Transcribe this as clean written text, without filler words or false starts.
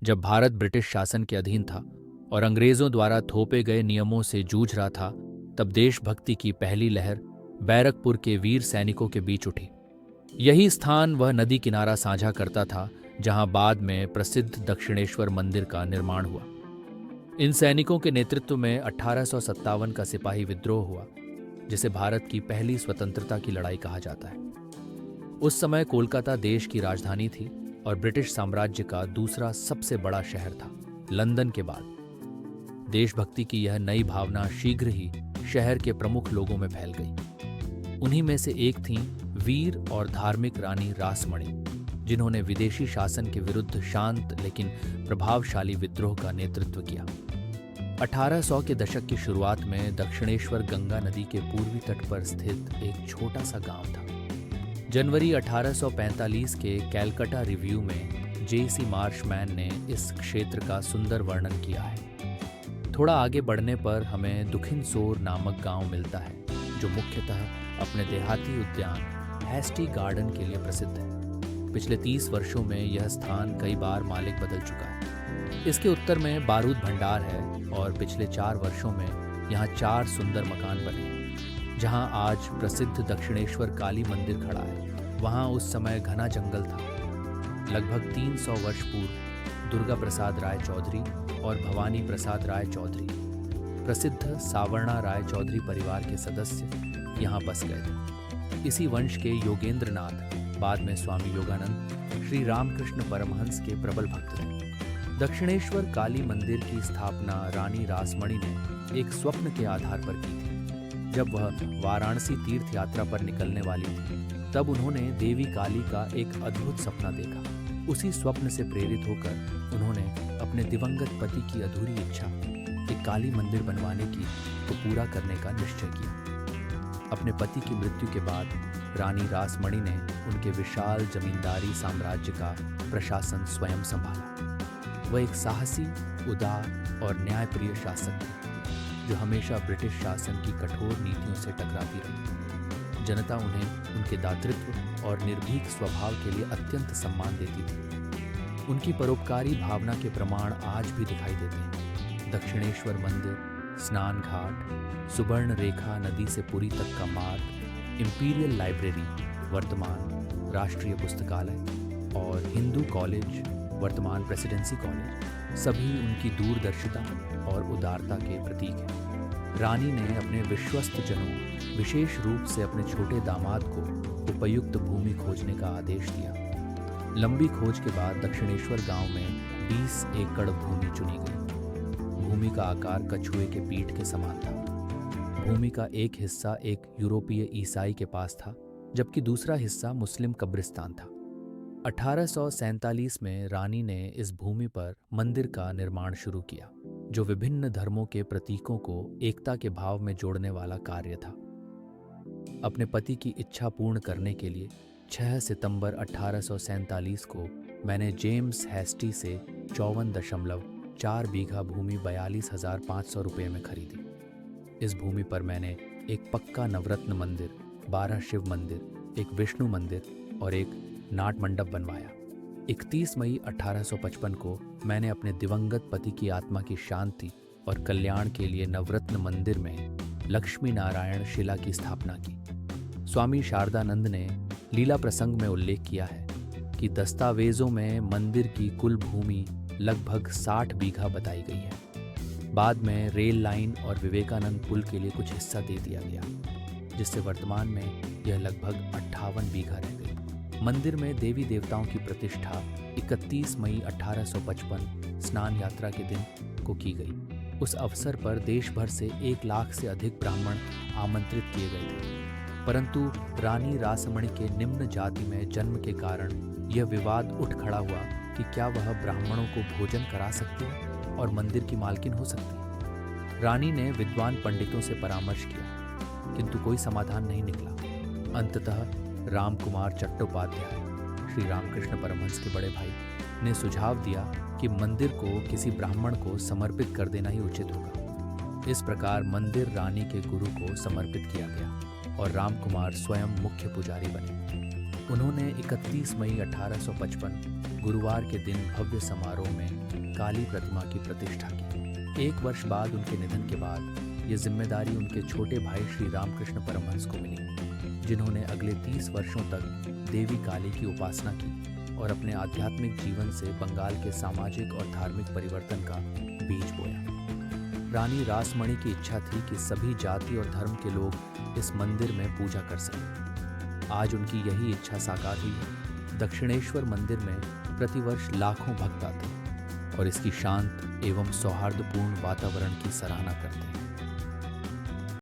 जब भारत ब्रिटिश शासन के अधीन था और अंग्रेजों द्वारा थोपे गए नियमों से जूझ रहा था, तब देशभक्ति की पहली लहर बैरकपुर के वीर सैनिकों के बीच उठी। यही स्थान वह नदी किनारा साझा करता था जहां बाद में प्रसिद्ध दक्षिणेश्वर मंदिर का निर्माण हुआ। इन सैनिकों के नेतृत्व में 1857 का सिपाही विद्रोह हुआ, जिसे भारत की पहली स्वतंत्रता की लड़ाई कहा जाता है। उस समय कोलकाता देश की राजधानी थी और ब्रिटिश साम्राज्य का दूसरा सबसे बड़ा शहर था, लंदन के बाद। देशभक्ति की यह नई भावना शीघ्र ही शहर के प्रमुख लोगों में फैल गई। उन्हीं में से एक थीं वीर और धार्मिक रानी रासमणी, जिन्होंने विदेशी शासन के विरुद्ध शांत लेकिन प्रभावशाली विद्रोह का नेतृत्व किया। 1800 के दशक की शुरुआत में दक्षिणेश्वर गंगा नदी के पूर्वी तट पर स्थित एक छोटा सा गांव था। जनवरी 1845 के कैलकाटा रिव्यू में J.C. मार्शमैन ने इस क्षेत्र का सुंदर वर्णन किया है। थोड़ा आगे बढ़ने पर हमें दुखिनसोर नामक गांव मिलता है, जो मुख्यतः अपने देहाती उद्यान हैस्टी गार्डन के लिए प्रसिद्ध है। पिछले 30 वर्षों में यह स्थान कई बार मालिक बदल चुका है। इसके उत्तर में बारूद भंडार है और पिछले 4 वर्षों में यहाँ 4 सुंदर मकान बने हैं। जहाँ आज प्रसिद्ध दक्षिणेश्वर काली मंदिर खड़ा है, वहाँ उस समय घना जंगल था। लगभग 300 वर्ष पूर्व दुर्गा प्रसाद राय चौधरी और भवानी प्रसाद राय चौधरी, प्रसिद्ध सावर्णा राय चौधरी परिवार के सदस्य यहाँ बस गए थे। इसी वंश के योगेंद्र नाथ बाद में स्वामी योगानंद श्री रामकृष्ण परमहंस के प्रबल भक्त रहे। दक्षिणेश्वर काली मंदिर की स्थापना रानी रासमणी ने एक स्वप्न के आधार पर की थी। जब वह वाराणसी तीर्थ यात्रा पर निकलने वाली थी, तब उन्होंने देवी काली का एक अद्भुत सपना देखा। उसी स्वप्न से प्रेरित होकर उन्होंने अपने दिवंगत पति की अधूरी इच्छा, एक काली मंदिर बनवाने की, को पूरा करने का निश्चय किया। अपने पति की मृत्यु के बाद रानी रासमणी ने उनके विशाल जमींदारी साम्राज्य का प्रशासन स्वयं संभाला। वह एक साहसी, उदार और न्यायप्रिय शासक थे, जो हमेशा ब्रिटिश शासन की कठोर नीतियों से टकराती रही। जनता उन्हें उनके दातृत्व और निर्भीक स्वभाव के लिए अत्यंत सम्मान देती थी। उनकी परोपकारी भावना के प्रमाण आज भी दिखाई देते हैं। दक्षिणेश्वर मंदिर, स्नान घाट, सुवर्ण रेखा नदी से पुरी तक का मार्ग, इंपीरियल लाइब्रेरी वर्तमान राष्ट्रीय पुस्तकालय और हिंदू कॉलेज वर्तमान प्रेसिडेंसी कॉलेज, सभी उनकी दूरदर्शिता और उदारता के प्रतीक हैं। रानी ने अपने विश्वस्त जनों, विशेष रूप से अपने छोटे दामाद को उपयुक्त भूमि खोजने का आदेश दिया। लंबी खोज के बाद दक्षिणेश्वर गांव में 20 एकड़ भूमि चुनी गई। भूमि का आकार कछुए के पीठ के समान था। भूमि का एक हिस्सा एक यूरोपीय ईसाई के पास था, जबकि दूसरा हिस्सा मुस्लिम कब्रिस्तान था। 1847 में रानी ने इस भूमि पर मंदिर का निर्माण शुरू किया, जो विभिन्न धर्मों के प्रतीकों को एकता के भाव में जोड़ने वाला कार्य था। अपने पति की इच्छा पूर्ण करने के लिए 6 सितंबर 1847 को मैंने जेम्स हेस्टी से 54.4 बीघा भूमि 42,500 रुपये में खरीदी। इस भूमि पर मैंने एक पक्का नवरत्न मंदिर, 12 शिव मंदिर, एक विष्णु मंदिर और एक नाट मंडप बनवाया। 31 मई 1855 को मैंने अपने दिवंगत पति की आत्मा की शांति और कल्याण के लिए नवरत्न मंदिर में लक्ष्मी नारायण शिला की स्थापना की। स्वामी शारदानंद ने लीला प्रसंग में उल्लेख किया है कि दस्तावेजों में मंदिर की कुल भूमि लगभग 60 बीघा बताई गई है। बाद में रेल लाइन और विवेकानंद पुल के लिए कुछ हिस्सा दे दिया गया, जिससे वर्तमान में यह लगभग 58 बीघा रह गई। मंदिर में देवी देवताओं की प्रतिष्ठा 31 मई 1855 स्नान यात्रा के दिन को की गई। उस अवसर पर देश भर से 1 लाख से अधिक ब्राह्मण आमंत्रित किए गए थे, परंतु रानी रासमणी के निम्न जाति में जन्म के कारण यह विवाद उठ खड़ा हुआ कि क्या वह ब्राह्मणों को भोजन करा सकती है और मंदिर की मालकिन हो सकती है। रानी ने विद्वान पंडितों से परामर्श किया, किंतु कोई समाधान नहीं निकला। अंततः रामकुमार चट्टोपाध्याय, श्री रामकृष्ण परमहंस के बड़े भाई, ने सुझाव दिया कि मंदिर को किसी ब्राह्मण को समर्पित कर देना ही उचित होगा। इस प्रकार मंदिर रानी के गुरु को समर्पित किया गया और रामकुमार स्वयं मुख्य पुजारी बने। उन्होंने 31 मई 1855 गुरुवार के दिन भव्य समारोह में काली प्रतिमा की प्रतिष्ठा की। 1 वर्ष बाद उनके निधन के बाद ये जिम्मेदारी उनके छोटे भाई श्री रामकृष्ण परमहंस को मिली, जिन्होंने अगले 30 वर्षों तक देवी काली की उपासना की और अपने आध्यात्मिक जीवन से बंगाल के सामाजिक और धार्मिक परिवर्तन का बीज बोया। रानी रासमणि की इच्छा थी कि सभी जाति और धर्म के लोग इस मंदिर में पूजा कर सकें। आज उनकी यही इच्छा साकार हुई है। दक्षिणेश्वर मंदिर में प्रतिवर्ष लाखों भक्त आते हैं और इसकी शांत एवं सौहार्दपूर्ण वातावरण की सराहना करते हैं।